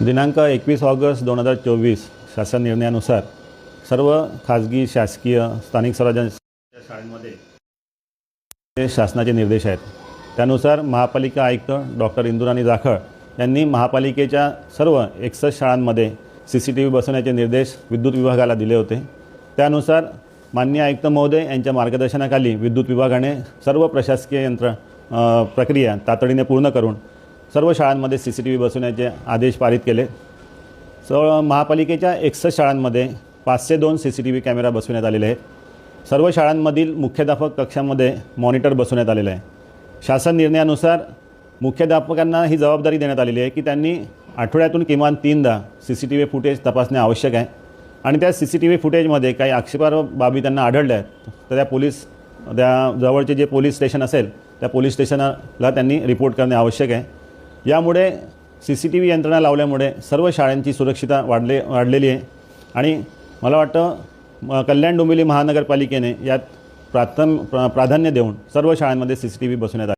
दिनांक 21 ऑगस्ट 2024 शासन निर्णयानुसार सर्व खाजगी शासकीय स्थानिक स्वराज्याच्या शाळांमध्ये शासनाचे निर्देश आहेत। त्यानुसार महापालिका आयुक्त डॉक्टर इंदुराणी जाखळ यांनी महापालिकेच्या सर्व 61 शाळांमध्ये CCTV बसवण्याचे निर्देश विद्युत विभागाला दिले होते। त्यानुसार माननीय आयुक्त महोदय यांच्या मार्गदर्शनाखाली विद्युत विभागाने सर्व प्रशासकीय प्रक्रिया तातडीने पूर्ण करून सर्व शाळांमध्ये CCTV बसवण्याचे आदेश पारित केले। महापालिकेच्या 61 शाळांमध्ये 502 CCTV कॅमेरा बसवण्यात आलेले आहेत। सर्व शाळांमधील मुख्याध्यापक कक्षामध्ये मॉनिटर बसवण्यात आलेले आहे। शासन निर्णयानुसार मुख्याध्यापकांना ही जबाबदारी देण्यात आलेली आहे की त्यांनी आठवड्यातून किमान 3दा CCTV फुटेज तपासणे आवश्यक आहे आणि त्या CCTV फुटेजमध्ये काही आक्षेपार्ह बाबी त्यांना आढळल्या आहेत तर त्या जवळचे जे पोलीस स्टेशन असेल त्या पोलीस स्टेशनला त्यांनी रिपोर्ट करणे आवश्यक आहे। यामुळे CCTV यंत्रणा लावल्यामुळे सर्व शाळांची सुरक्षितता वाढलेली आहे आणि मला वाटतं कल्याण डोंबिवली महानगरपालिकेने यात प्राधान्य देऊन सर्व शाळांमध्ये CCTV बसवण्यात आले।